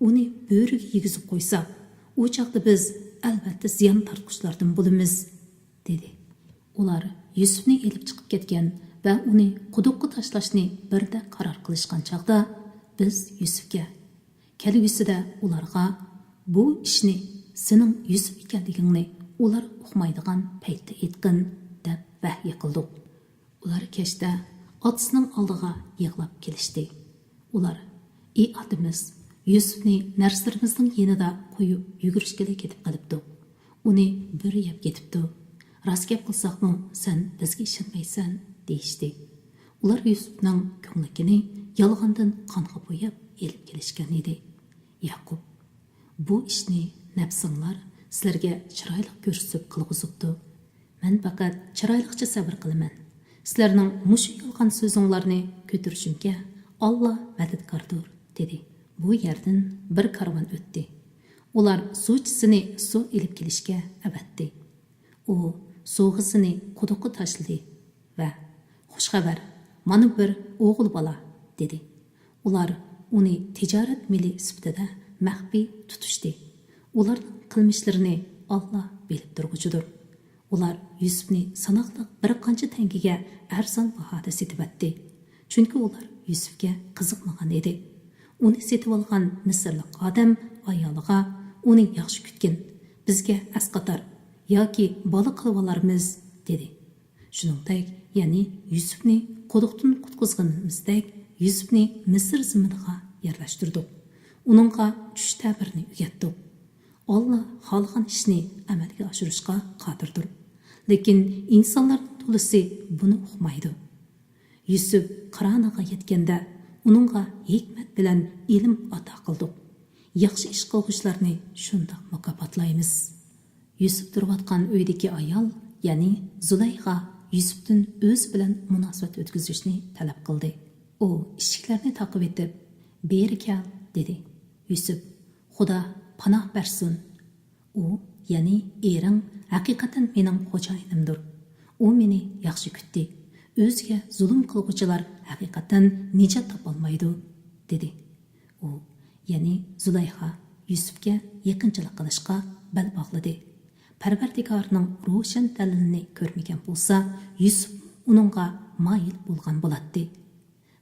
uni bo'riga yegizib qo'ysak, u chaqda biz albatta ziyon tortquchlardan bo'lamiz", dedi. Ular Yusufni elib chiqib ketgan va uni quduqqa tashlashni birda qaror qilishgan chaqda, biz Yusufga kelgusida ularga bu ishni sening Yusuf ekanligingni ular uqmaydigan paytda aytqin deb vahiy qildik. Ular kechda otasining oldiga yig'lab kelishdi. Ular: "Ey otamiz, Yusufni narslarimizning yanida qo'yib yugurishga ketib qolibdi. Uni bo'ri yeb ketibdi. Rost gap qilsaqmi, sen bizga ishonmaysan", deyishdi. Ular Yusufning ko'ngligini yolg'ondan qonga bo'yab elib kelishgan edi. Yaqub: "Bu ishni nafsinglar sizlarga chiroyli ko'rsatib qilg'izibdi. Men faqat chiroyliqcha sabr qilaman. Sizlarning mushu yolg'on so'zinglarni ko'tarishimga Alloh madadkordir", dedi. Bu yerdan bir karvon o'tdi. Ular suvchisini suv elib kelishga avatdi. U suvg'isini quduqqa tashladi va "Xush xabar, mana bir o'g'il bola", dedi. Ular uni tijorat mili sifatida maxfiy tutishdi. Ularning qilmishlarini Alloh bilib turguchidir. Ular Yusufni sanoqli bir qancha tangaga arzon bahoda setib etdi. Chunki ular Yusufga qiziqmagan edi. Uni setib olgan Misrlik odam ayoliga uni yaxshi kutgin, bizga asqatar yoki bola qilib olarmiz, dedi. Shuningdek, ya'ni Yusufni quduqdan qutqizganimizdek, Yusufni Misr ziminiga yerlashtirdik. Uningga tush ta'birini o'rgatdik. Alloh xohlagan ishni amalga oshirishga qodirdir. Lekin insonlarning to'lisi buni uqmaydi. Yusuf qironiga yetganda uningga hikmat bilan ilm ato qildik. Yaxshi ish qilguvchilarni shundoq mukofotlaymiz. Yusuf turayotgan uydagi ayol, ya'ni Zulayxa, Yusufdan o'z bilan munosabat o'tkazishni talab qildi. U eshiklarni taqib etib, "Beri kel", dedi. Yusuf: "Xudo panoh bersin. U, ya'ni ering haqiqatan mening xo'jayinimdir. U meni yaxshi kutdi. O'ziga zulm qilguvchilar haqiqatan nijot topolmaydi", dedi. U, ya'ni Zulayxa, Yusufga yaqinchilik qilishga bel bog'ladi. Parvardigorning ro'shan dalilini ko'rmagan bo'lsa, Yusuf uningga moyil bo'lgan bo'ladi.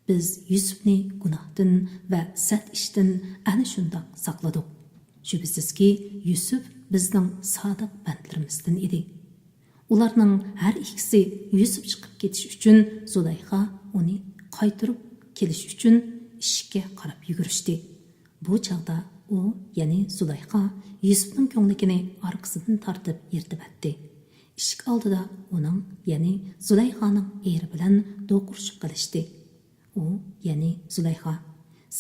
Biz Yusufni gunohdan va sat ishdan ana shundoq saqladik. Shubhisizki, Yusuf bizning sodiq bandlarimizdan edi. Ularning har ikkisi Yusuf chiqib ketish uchun Zulayxa uni qaytirib kelish uchun eshikka qarab yugurishdi. Bu chaqda u, ya'ni Zulayxa, Yusufning ko'ngligini orqasidan tortib yirtibdi. Eshik oldida uning, ya'ni Zulayxaning eri bilan do'qurishib qilishdi. U, ya'ni Zulayxa,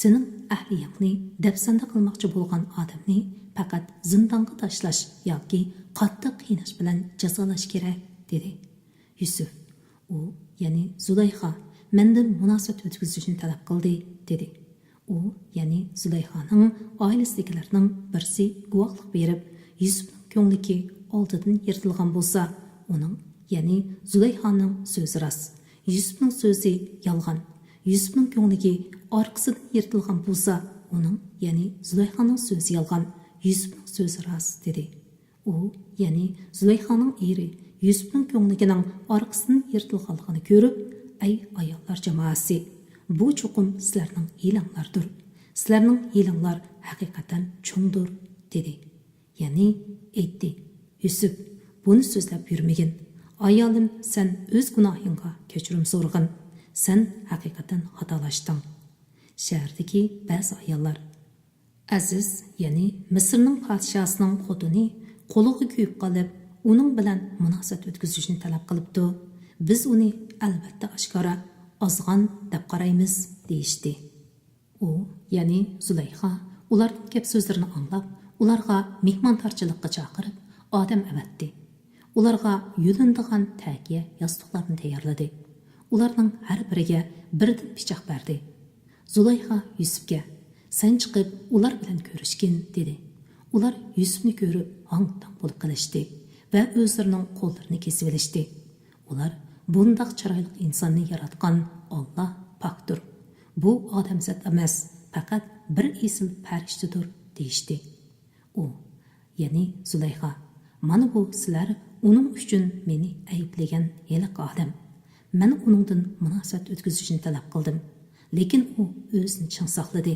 "Sening ahliyingni dafsanda qilmoqchi bo'lgan odamni faqat zindonga tashlash yoki qattiq qiynash bilan jazolash kerak", dedi. Yusuf: "U, ya'ni Zulayxa, mendan munosabat o'tkazishni talab qildi", dedi. U, ya'ni Zulayxaning oilasidagilarning birsi guvohlik berib, Yusufning ko'ngligi oldidan yirtilgan bo'lsa, uning, ya'ni Zulayxaning so'zi rost, Yusufning so'zi yolg'on. Yusufning ko'ngliga orqasidan yirtilgan bo'lsa, uning, ya'ni Zulayxaning so'zi yolg'on, Yusufning so'zi rost dedi. U, ya'ni Zulayxaning eri Yusufning ko'ngligining orqasidan yirtilganligini ko'rib, "Ey ayollar jamoasi, bu cho'qim sizlarning hilanglardir. Sizlarning hilanglar haqiqatan cho'ngdir" dedi. Ya'ni aytdi: "Yusuf, buni so'zlab yurmagin. Ayolim, sen o'z gunohingga kechirim so'ragin. Sen haqiqatan xatolashding." Shahardagi ba'zi ayollar Aziz, ya'ni Misrning podshosining xotini qo'liga kuyib qolib, uning bilan munosabat o'tkazishni talab qilibdi. Biz uni albatta oshkora ozg'on deb qaraymiz deyishdi. U, ya'ni Zulayxa, ularning gap so'zlarini anglab, ularga mehmontarchilikqa chaqirib, odam avatdi. Ularga yulindigan tagiya yostiqlarni tayyorladi. Ularning har biriga birdan pichoq berdi. Zulayxa Yusufga: "Sen chiqib ular bilan ko'rishgin" dedi. Ular Yusufni ko'rib hang-tang bo'lib qolishdi va o'zlarining qo'llarini kesib olishdi. Ular: "Bundaq chiroyli insonni yaratgan Alloh pokdir. Bu odamzod emas, faqat bir esil farishtadir" deyishdi. U, ya'ni Zulayxa: "Mana bu sizlar uning uchun meni ayblagan yeliq odam. Men uningdan munosabat o'tkazishni talab qildim, lekin u o'zini chin saqladi.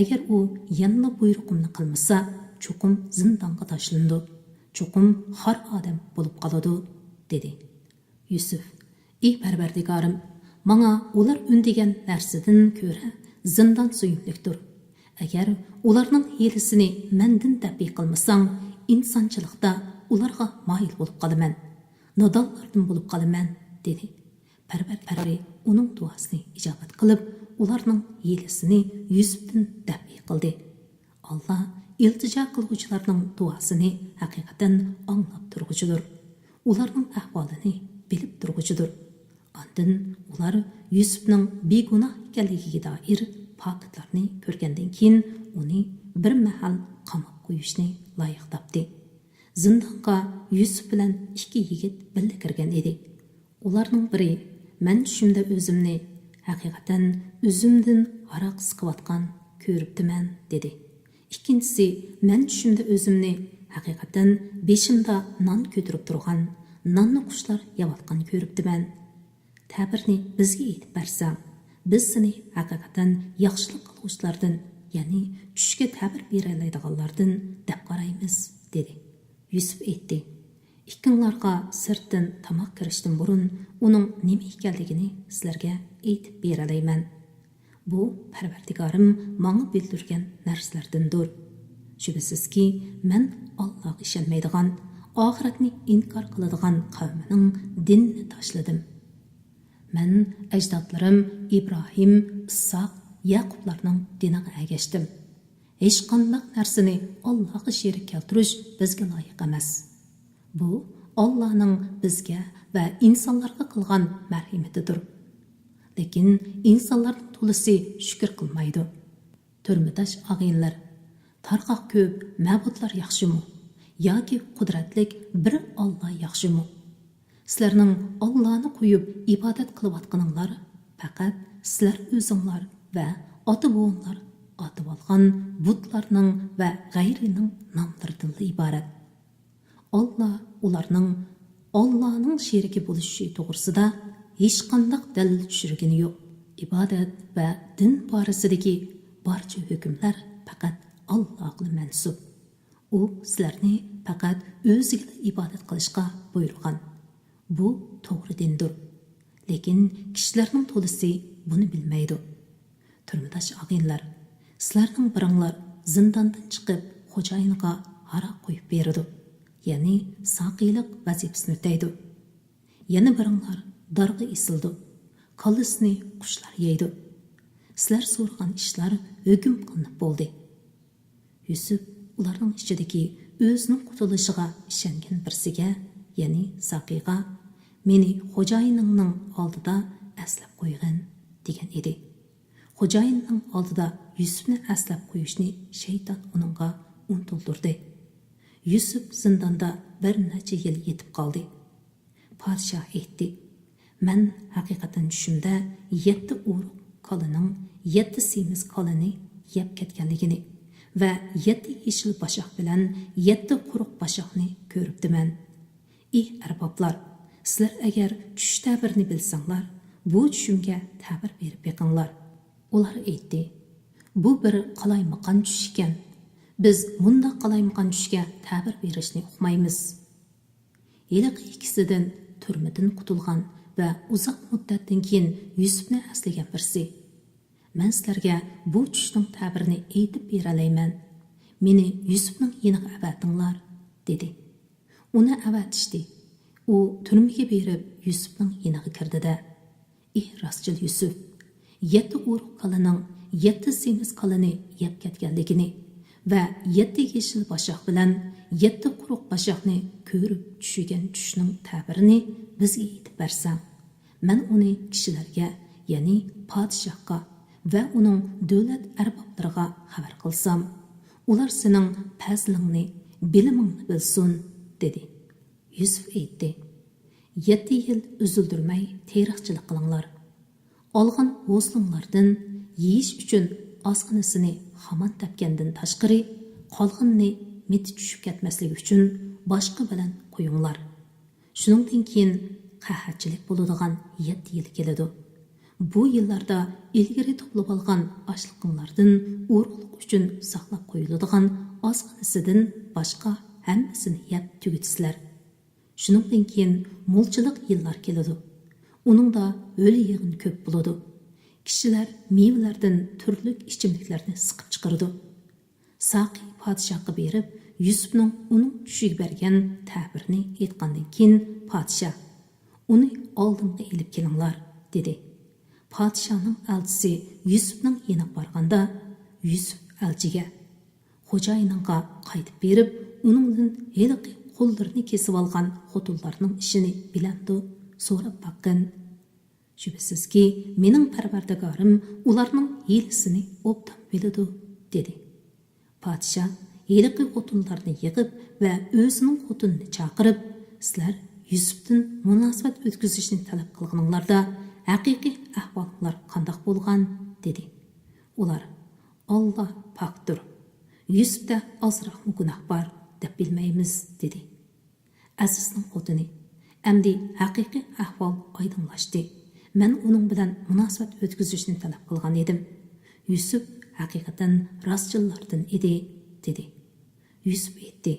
Agar u yanada buyruqimni qilmasa, cho'qim zindonga tashlandi, cho'qim xor odam bo'lib qoladi" dedi. Yusuf: "Ey Parvardigorim, menga ular undigan narsadan ko'ra zindon suyumlikdir. Agar ularning hiylasini mendan tabiy qilmasang, insonchilikda ularga moyil bo'lib qolaman, nodonlardan bo'lib qolaman" dedi. Parvardigori uning duosini ijobat qilib, ularning hiylasini Yusufdan tabiy qildi. Alloh iltijo qiluvchilarning duosini haqiqatan anglab turg'uchidir. Ularning ahvolini bilib turg'uchidir. Ondan ular Yusufning begunoh ekanligiga doir faktlarni ko'rgandan keyin uni bir mahal qamab qo'yishni loyiq topdi. Zindonga Yusuf bilan ikki yigit birga kirgan edi. Ularning biri: "Men tushimda o'zimni haqiqatan o'zimdan aroq siqayotgan ko'ribdiman" dedi. Ikkinchisi: "Men tushimda o'zimni haqiqatan beshimda non ko'tarib turgan, nonni qushlar yeyotgan ko'ribdiman. Ta'birni bizga aytib bersang, biz seni haqiqatan yaxshilik qiluvchilardan, ya'ni tushga ta'bir beroladiganlardan deb qaraymiz" dedi. Yusuf aytdi: "Ikkinglarga sirtdan tamoq kirishdan burun uning nima ekanligini sizlarga aytib beralayman. Bu Parvardigorim menga bildirgan narsalardandir. Shubhasizki, men Allohga ishonmaydigan, oxiratni inkor qiladigan qavmining dinini tashladim. Men ajdodlarim Ibrohim, Issoq, Yaqublarning diniga ergashdim. Hech qanday narsani Allohga sherik keltirish bizga loyiq emas. Bu Allohning bizga va insonlarga qilgan marhamatidir. Lekin insonlarning to'lisi shukr qilmaydi. Turmudosh og'aynilar, tarqoq ko'p ma'budlar yaxshimi yoki qudratlik bir Alloh yaxshimi? Sizlarning Allohni qo'yib ibodat qilayotganinglar faqat sizlar o'zinglar va ota-bovinglar otib olgan butlarning va g'ayrining nomlaridan iborat. Alloh ularning Allohning sherigi bo'lishi to'g'risida hech qanday dalil tushirgani yo'q. Ibodat va din borasidagi barcha hukmlar faqat Allohga mansub. U sizlarni faqat o'ziga ibodat qilishga buyurgan. Bu to'g'ri dindir. Lekin kishilarning to'lisi buni bilmaydi. Turmudosh og'aynilar, sizlarning biringlar zindondan chiqib xo'jayiniga aroq qo'yib beradi, ya'ni saqiylik vazifasini o'taydi. Yana biringlar darga isildi, kallasini qushlar yeydi. Sizlar so'ragan ishlar hukm qilinib bo'ldi. Yusuf ularning ichidagi o'zining qutulishiga ishongan birsiga, ya'ni Saqiyga, "Meni xo'jayiningning oldida aslab qo'ygin" degan edi. Xo'jayinning oldida Yusufni aslab qo'yishni shayton uningga unutildirdi. Yusuf zindonda bir necha yil yetib qoldi. Podshoh aytdi: "Men haqiqatan tushimda 7 uruq kolaning 7 semiz kolani yeb ketganligini va 7 yeşil başaq bilan 7 quruq başaqni ko'ribdiman. Ey arboblar, sizlar agar tush ta'birini bilsanglar, bu tushimga ta'bir berib beqinglar. Ular aytdi: bu bir qalaymaqan tush ekan. Biz bunda qalaymaqan tushga ta'bir berishni uqmaymiz. Yiliqi ikkisidan turmadan qutulgan va uzoq muddatdan keyin Yusufni aslagan birsi: "Men sizlarga bu tushning ta'birini aytib bera olmayman. Meni Yusufning yeniga avatinglar", dedi. Uni avatishdi. U turmaga berib Yusufning yeniga kirdida: "Ey rostchil Yusuf, 7 uruq qalaning 7 semiz qalani yeb ketganligini va 7 yeşil başaq bilan 7 quruq başaqni ko'rib tushigan tushning ta'birini bizga aytib bersang, men uni kishilarga, ya'ni podshohga va uning davlat arboblariga xabar qilsam, ular sening fazlingni, bilimingni bilsin", dedi. Yusuf aytdi: 7 yil uzildirmay teriqchilik qilinglar. Olgan o'zlinglardan yeyish uchun ozginasini hamon topgandan tashqari qolganini meti tushib ketmasligi uchun boshqa bilan qo'yinglar. Shuningdan keyin qahatchilik bo'ladigan 7 yil keladi. Bu yillarda ilgari to'plab olgan oshliqinglardan urug'liq uchun saqlab qo'yiladigan ozginasidan boshqa hammasini yeb tugatsizlar. Shuningdan keyin mo'lchilik yillar keladi. Uningda o'li yig'in ko'p bo'ladi. Kishilar mevalardan turli ichimliklarni siqib chiqardi. Saqi podshohga berib, Yusufning uning tushiga bergan ta'birini aytgandan keyin podshoh: "Uni oldimga elib kelinglar", dedi. Podshohning elchisi Yusufning yeniga borganda, Yusuf elchiga xo'jayiniga qaytib berib, uningdan heliqi qo'llarini kesib olgan xotinlarning ishini bilamdi so'rab baqqan. "Shubhasizki, mening parvardigorim ularning hilisini obdan biladi", dedi. Podshoh heliqi xotinlarni yig'ib va o'zining xotinini chaqirib: "Sizlar Yusufdan munosabat o'tkazishni talab qilganinglarda haqiqiy ahvollar qanday bo'lgan?" dedi. Ular: "Alloh pokdir. Yusufda ozroq gunoh bor deb bilmaymiz", dedi. Azizning xotini: "Endi haqiqiy ahvol oydinlashdi. Men uning bilan munosabat o'tkazishni talab qilgan edim. Yusuf haqiqatan rostchillardan edi", dedi. Yusuf aytdi: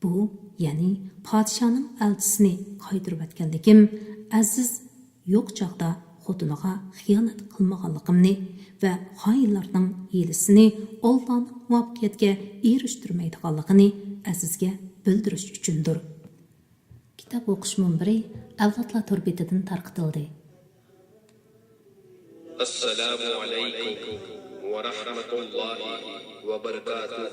"Bu, ya'ni podshohning elchisini qaytirib etganligim, aziz yo'q chog'da xotiniga xiyonat qilmaganligimni va xoinlarning hilisini Allohning muvaffaqiyatga erishtirmaydiganligini azizga bildirish uchundir." Kitob o'qish munbiri avlodlar torbetidan tarqatildi. Assalomu alaykum va rahmatullohi va barakatuh.